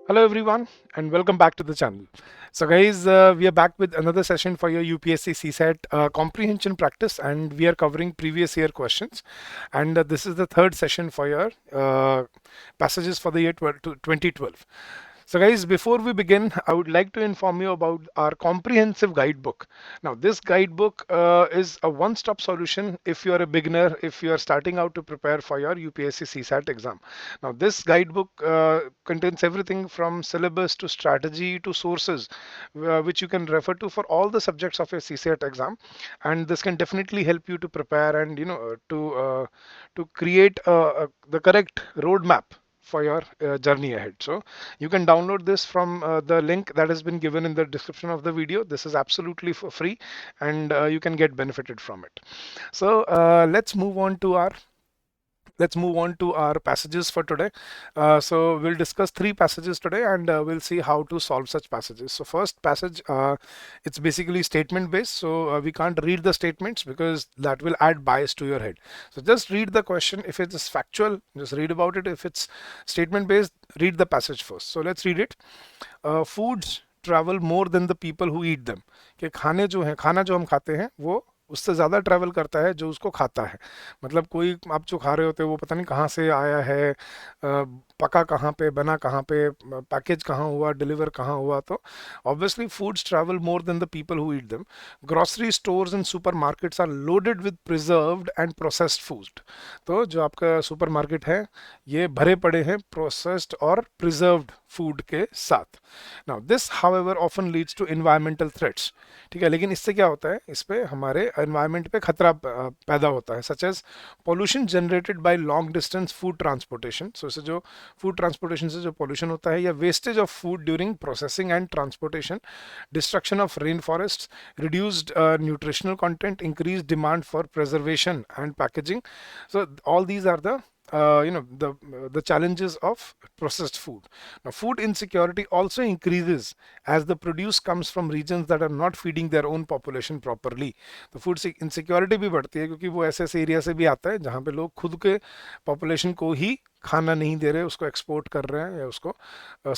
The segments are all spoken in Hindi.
Hello everyone and welcome back to the channel. So guys, we are back with another session for your UPSC CSAT comprehension practice, and we are covering previous year questions, and this is the third session for your passages for the year 2012. So guys, before we begin, I would like to inform you about our comprehensive guidebook. Now, this guidebook is a one-stop solution if you are a beginner, if you are starting out to prepare for your UPSC CSAT exam. Now, this guidebook contains everything from syllabus to strategy to sources, which you can refer to for all the subjects of your CSAT exam, and this can definitely help you to prepare and to create the correct roadmap for your journey ahead. So you can download this from the link that has been given in the description of the video. This is absolutely for free, and you can get benefited from it. So let's move on to our passages for today. So we'll discuss three passages today, and we'll see how to solve such passages. So first passage, it's basically statement based. So we can't read the statements because that will add bias to your head. So just read the question. If it is factual, just read about it. If it's statement based, read the passage first. So let's read it. Foods travel more than the people who eat them. कि खाना जो हम खाते हैं वो उससे ज़्यादा ट्रैवल करता है जो उसको खाता है। मतलब कोई आप जो खा रहे होते हो वो पता नहीं कहाँ से आया है, पका कहाँ पे, बना कहाँ पे, पैकेज कहाँ हुआ, डिलीवर कहाँ हुआ। तो obviously foods travel more than the people who eat them. Grocery stores and supermarkets are loaded with preserved and processed food. तो जो आपका सुपर मार्केट है ये भरे पड़े हैं प्रोसेस्ड और प्रिजर्व्ड फूड के साथ। Now this however often leads to environmental threats. ठीक है, लेकिन इससे क्या होता है, इस पे हमारे एनवायरनमेंट पे खतरा पैदा होता है, such as pollution generated by long distance food transportation. So इससे जो फूड ट्रांसपोर्टेशन से जो पोल्यूशन होता है, या wastage of food during processing and transportation, destruction of rain forest, reduced nutritional content, increase demand for preservation and packaging. So all these are the the challenges of processed food. Now, food insecurity also increases as the produce comes from regions that are not feeding their own population properly. तो फूड इनसिक्योरिटी भी बढ़ती है क्योंकि वो ऐसे ऐसे एरिया से भी आता है जहाँ पे लोग खुद के पॉपुलेशन को ही खाना नहीं दे रहे, उसको एक्सपोर्ट कर रहे हैं या उसको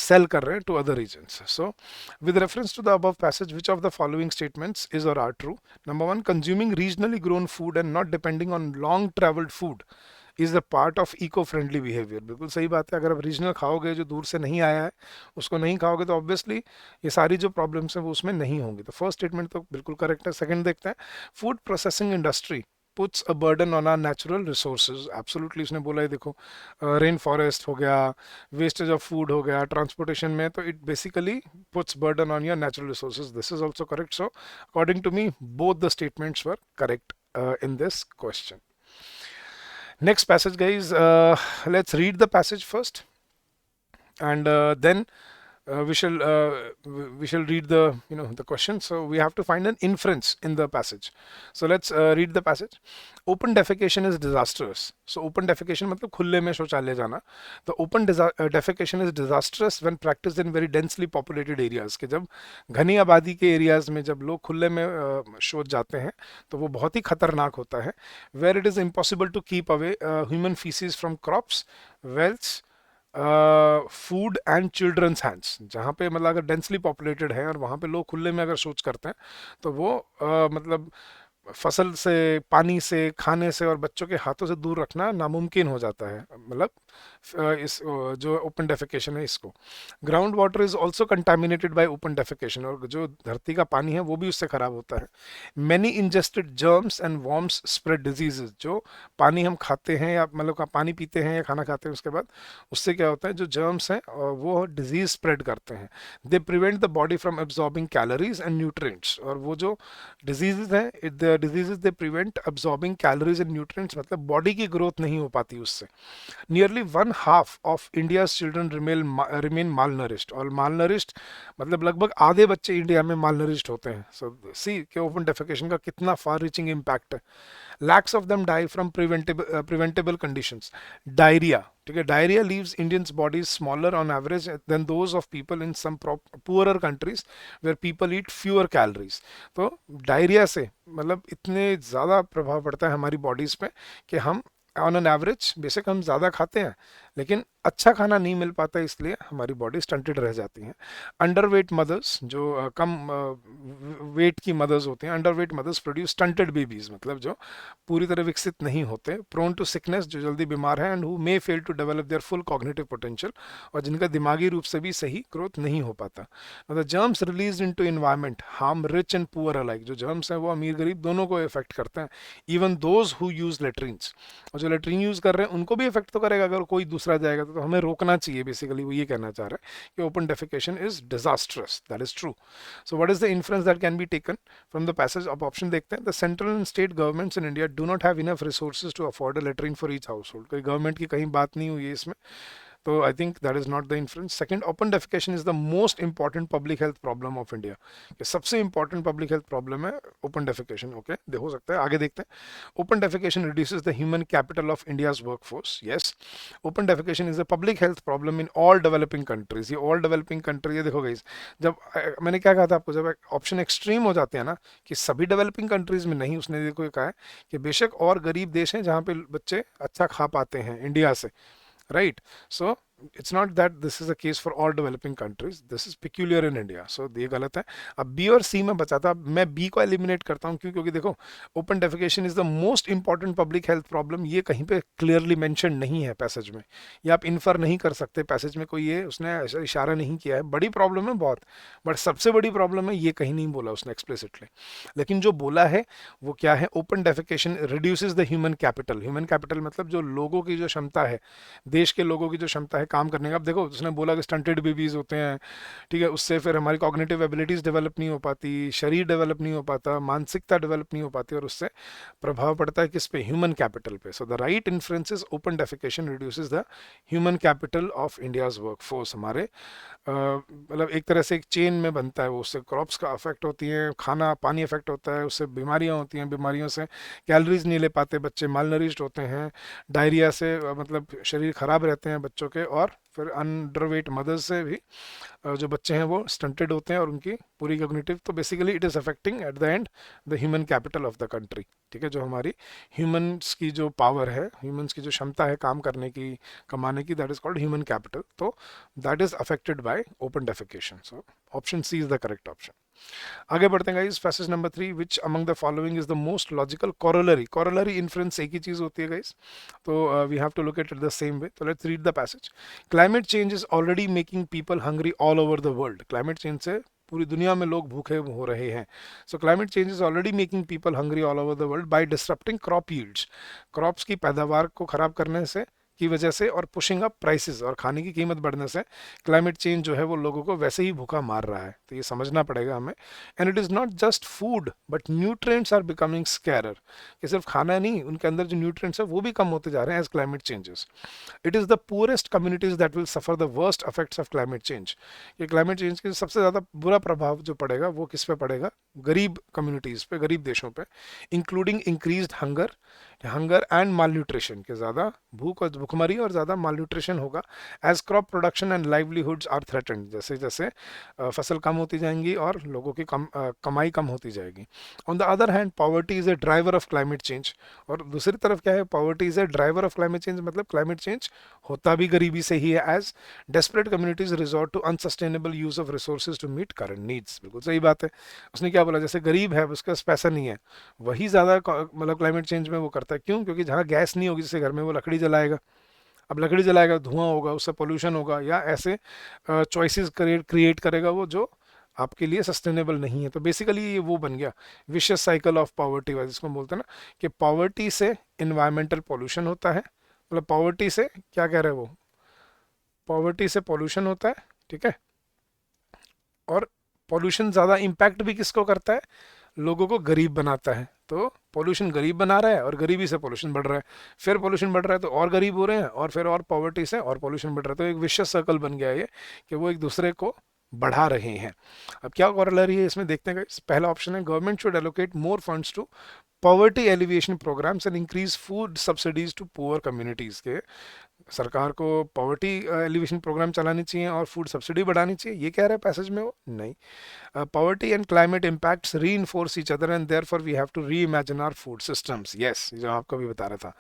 सेल कर रहे हैं to other reasons. So with reference to the above passage, which of the following statements is or are true? Number one, consuming regionally grown food and not depending on long traveled food is a part of eco friendly behaviour. बिल्कुल सही बात है. अगर आप रीजनल खाओगे जो दूर से नहीं आया है उसको नहीं खाओगे तो ऑब्वियसली ये सारी जो प्रॉब्लम्स हैं वो उसमें नहीं होंगी. तो फर्स्ट स्टेटमेंट तो बिल्कुल करेक्ट है. सेकंड देखते हैं. Food processing industry puts a burden on our natural resources. Absolutely उसने बोला है. देखो रेन फॉरेस्ट हो गया, वेस्टेज ऑफ फूड हो गया ट्रांसपोर्टेशन में, तो it basically puts burden on your natural resources. This is also correct. So according to me both the statements were correct in this question. Next passage, guys. Let's read the passage first, and then we shall read the the question. So we have to find an inference in the passage. So let's read the passage. Open defecation is disastrous. So open defecation मतलब खुले में शौचालय जाना. तो open defecation is disastrous when practiced in very densely populated areas. कि जब घनी आबादी के एरियाज में जब लोग खुले में शौच जाते हैं तो वो बहुत ही खतरनाक होता है. Where it is impossible to keep away human feces from crops, wells, food and children's hands. जहाँ पे मतलब अगर डेंसली पॉपुलेटेड है और वहाँ पे लोग खुले में अगर शौच करते हैं तो वो मतलब फसल से, पानी से, खाने से और बच्चों के हाथों से दूर रखना नामुमकिन हो जाता है. मतलब इस जो ओपन डेफिकेशन है इसको. Ground water is also contaminated bye open defecation. और जो धरती का पानी है वो भी उससे खराब होता है. Many ingested germs and worms spread diseases. जो पानी हम खाते हैं या मतलब पानी पीते हैं या खाना खाते हैं उसके बाद उससे क्या होता है, जो जर्म्स हैं वो डिजीज स्प्रेड करते हैं. They prevent the body from absorbing calories and nutrients. और वो जो डिजीजेज हैं, diseases they prevent absorbing calories and nutrients, मतलब बॉडी की ग्रोथ नहीं हो पाती उससे. Nearly 1/2 of India's children remain mall nourished. और माल नरिश्ड मतलब लगभग आधे बच्चे इंडिया में माल नरिश्ड होते हैं. सो सी के ओपन डेफिकेशन का कितना फार रीचिंग इम्पैक्ट है. Lakhs of them die from preventable conditions. Diarrhoea, ठीक है, diarrhoea leaves Indians bodies smaller on average than those of people in some poorer countries where people eat fewer calories. तो डायरिया से मतलब इतने ज़्यादा प्रभाव पड़ता है हमारी बॉडीज़ पे कि हम ऑन एन एवरेज बेशक हम ज़्यादा खाते हैं लेकिन अच्छा खाना नहीं मिल पाता, इसलिए हमारी बॉडी स्टंटेड रह जाती है। अंडरवेट मदर्स, जो कम वेट की मदर्स होती हैं, underweight mothers produce stunted babies, मतलब जो पूरी तरह विकसित नहीं होते। प्रोन टू सिकनेस, जो जल्दी बीमार है, and who may fail to develop their full cognitive potential, और जिनका दिमागी रूप से भी सही ग्रोथ नहीं हो पाता। मतलब germs release into environment harm rich and poor alike, जो जर्म्स हैं वो अमीर गरीब दोनों को इफेक्ट करते हैं। इवन दोज हु यूज लेट्रिन्स, और जो लेट्रिन यूज कर रहे हैं उनको भी इफेक्ट तो करेगा अगर कोई दूसरा जाएगा तो हमें रोकना चाहिए। बेसिकली वो ये कहना चाह रहे हैं कि open defecation is disastrous, that is true. So what is the inference that can be taken from the passage? अब ऑप्शन देखते हैं। The central and state governments in India do not have enough resources to afford a latrine for each household. कोई गवर्नमेंट की कहीं बात नहीं हुई है इसमें, तो I think that is not the influence. Second, open defecation is the most important public health problem of India. ये सबसे इंपॉर्टेंट पब्लिक हेल्थ प्रॉब्लम है ओपन डेफिकेशन। ओके, हो सकता है। आगे देखते हैं। Open defecation reduces the human capital of India's workforce. Yes, open defecation is a public health problem in all developing countries. ये ऑल डेवलपिंग कंट्री, ये देखो गाइस, जब मैंने क्या कहा था आपको, जब ऑप्शन एक्सट्रीम हो जाते हैं ना कि सभी डेवलपिंग कंट्रीज में नहीं, उसने देखो ये कहा है कि बेशक और गरीब देश हैं जहाँ पे बच्चे अच्छा खा पाते हैं इंडिया से, right? So it's not that this is the case for all developing countries, this is peculiar in India, so ये गलत है। अब बी और सी में बचा था, मैं बी को एलिमिनेट करता हूँ, क्यों? क्योंकि देखो open defecation is the most important public health problem, ये कहीं पे क्लियरली मेंशन नहीं है पैसेज में, ये आप इन्फर नहीं कर सकते पैसेज में, कोई ये उसने ऐसा इशारा नहीं किया है। बड़ी प्रॉब्लम है बहुत, बट सबसे बड़ी प्रॉब्लम है ये कहीं नहीं बोला उसने एक्सप्लिसिटली। लेकिन जो बोला है वो क्या है? Open defecation reduces the human capital. Human capital मतलब जो लोगों की जो क्षमता है, देश के लोगों की जो क्षमता है काम करने का। अब देखो उसने बोला कि स्टंटेड बेबीज होते हैं, ठीक है, उससे फिर हमारी कॉग्निटिव एबिलिटीज डेवलप नहीं हो पाती, शरीर डेवलप नहीं हो पाता, मानसिकता डेवलप नहीं हो पाती, और उससे प्रभाव पड़ता है किस पे? ह्यूमन कैपिटल पे। So the right influence is open defecation reduces the human capital of India's workforce. हमारे मतलब एक तरह से एक चेन में बनता है वो, उससे क्रॉप्स का अफेक्ट होती है, खाना पानी अफेक्ट होता है, उससे बीमारियां होती हैं, बीमारियों से कैलोरीज नहीं ले पाते बच्चे, माल नरिश्ड होते हैं, डायरिया से मतलब शरीर खराब रहते हैं बच्चों के, और फिर अंडरवेट मदर्स से भी जो बच्चे हैं वो स्टंटेड होते हैं और उनकी पूरी कॉग्निटिव, तो basically it is affecting at the end the human capital of the country. ठीक है, जो हमारी ह्यूमंस की जो पावर है, ह्यूमंस की जो क्षमता है काम करने की, कमाने की, that is called human capital, तो that is affected by open defecation. So option C is the correct option. आगे बढ़ते हैं guys, passage number 3, which among the following is the most logical corollary. Corollary inference एक ही चीज होती है गाइस, तो we have to look at it the same way. तो let's read the passage. Climate change is already making people hungry all over the world. Climate change से पूरी दुनिया में लोग भूखे हो रहे हैं। सो climate change is already making people hungry all over the world by disrupting crop yields. Crops की पैदावार को खराब करने से की वजह से, और पुशिंग अप प्राइसेस, और खाने की कीमत बढ़ने से क्लाइमेट चेंज जो है वो लोगों को वैसे ही भूखा मार रहा है। तो ये समझना पड़ेगा हमें। And it is not just food but nutrients are becoming scarcer, कि सिर्फ खाना नहीं, उनके अंदर जो न्यूट्रिएंट्स है वो भी कम होते जा रहे हैं as climate changes. It is the poorest communities that will suffer the worst effects of climate change. ये क्लाइमेट चेंज के सबसे ज़्यादा बुरा प्रभाव जो पड़ेगा वो किस पे पड़ेगा? गरीब कम्युनिटीज़ पे, गरीब देशों पे, including increased hunger, hunger and malnutrition, के ज़्यादा भूख और भुखमरी और ज़्यादा माल न्यूट्रिशन होगा। As crop production and livelihoods are threatened, जैसे जैसे फसल कम होती जाएंगी और लोगों की कमाई कम होती जाएगी। On the other hand poverty is a driver of climate change. और दूसरी तरफ क्या है? Poverty is a driver of climate change, मतलब क्लाइमेट चेंज होता भी गरीबी से ही है। As desperate communities resort to unsustainable use of resources to meet current needs. बिल्कुल सही बात है। उसने क्या बोला? जैसे गरीब है, उसके पास पैसा नहीं है, वही ज़्यादा मतलब क्लाइमेट चेंज में वो करता है। क्यों? क्योंकि जहाँ गैस नहीं होगी जैसे घर में, वो लकड़ी जलाएगा। अब लकड़ी जलाएगा, धुआं होगा, उससे पोल्यूशन होगा, या ऐसे चॉइसेस क्रिएट करेगा वो जो आपके लिए सस्टेनेबल नहीं है। तो बेसिकली ये वो बन गया विशियस साइकिल ऑफ पॉवर्टी, जिसको बोलते हैं ना कि पॉवर्टी से इन्वायरमेंटल पोल्यूशन होता है। मतलब पॉवर्टी से क्या कह रहे हैं वो? पॉवर्टी से पोल्यूशन होता है, ठीक है, और पोल्यूशन ज़्यादा इम्पैक्ट भी किसको करता है? लोगों को गरीब बनाता है। तो पोल्यूशन गरीब बना रहा है और गरीबी से पोल्यूशन बढ़ रहा है, फिर पोल्यूशन बढ़ रहा है तो और गरीब हो रहे हैं, और फिर और पॉवर्टी से और पोल्यूशन बढ़ रहा है। तो एक विशियस सर्कल बन गया ये कि वो एक दूसरे को बढ़ा रहे हैं। अब क्या कॉरलरी है इसमें देखते हैं। पहला ऑप्शन है government should allocate more funds to poverty alleviation programs and increase food subsidies to poor communities के। सरकार को पॉवर्टी एलिवेशन प्रोग्राम चलानी चाहिए और फूड सब्सिडी बढ़ानी चाहिए, ये कह रहा है पैसेज में वो? नहीं. Poverty and climate impacts reinforce each other and therefore we have to reimagine our food systems. Yes, जो आपको भी बता रहा था.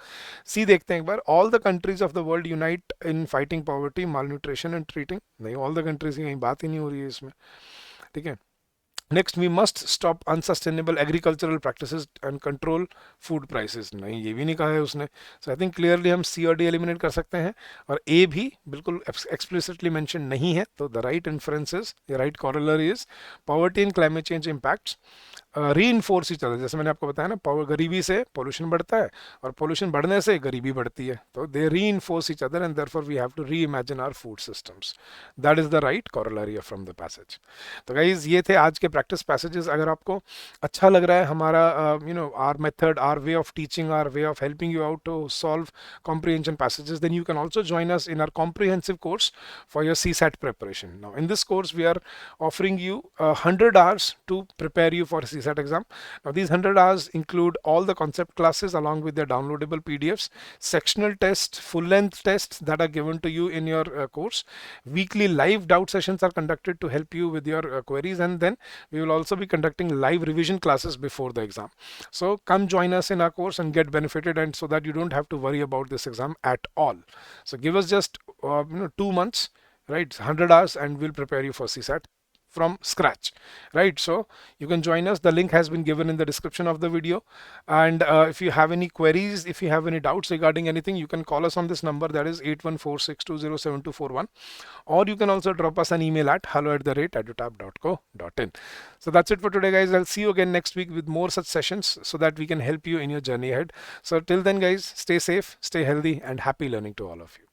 सी देखते हैं एक बार. All the countries of the world unite in fighting poverty, malnutrition and treating. नहीं, all the countries की कहीं बात ही नहीं हो रही है इसमें. ठीक है. Next, we must stop unsustainable agricultural practices and control food prices. नहीं, ये भी नहीं कहा है उसने. So I think clearly हम C और D eliminate कर सकते हैं और A भी बिल्कुल explicitly mentioned नहीं है. तो the right inference is, the right corollary is poverty and climate change impacts reinforce each other. जैसे मैंने आपको बताया ना, गरीबी से पोल्यूशन बढ़ता है और पोल्यूशन बढ़ने से गरीबी बढ़ती है. तो दे reinforce each other and therefore we have to reimagine our food systems. That is the right corollary from the passage. तो गाइज ये थे आज के प्रैक्टिस पैसेजेस. अगर आपको अच्छा लग रहा है हमारा our method, our way of teaching, our way of helping you out to solve comprehension passages, then you can also join us in our comprehensive course for your CSAT preparation. Now in this course we are offering you 100 hours to prepare you for CSAT exam. Now these 100 hours include all the concept classes along with their downloadable PDFs, sectional tests, full length tests that are given to you in your course. Weekly live doubt sessions are conducted to help you with your queries, and then we will also be conducting live revision classes before the exam. So come join us in our course and get benefited, and so that you don't have to worry about this exam at all. So give us just 2 months, right? 100 hours and we'll prepare you for CSAT from scratch, right? So you can join us. The link has been given in the description of the video, and if you have any queries, if you have any doubts regarding anything, you can call us on this number, that is 8146207241, or you can also drop us an email at hello@edutab.co.in. So that's it for today, guys. I'll see you again next week with more such sessions so that we can help you in your journey ahead. So till then, guys, stay safe, stay healthy, and happy learning to all of you.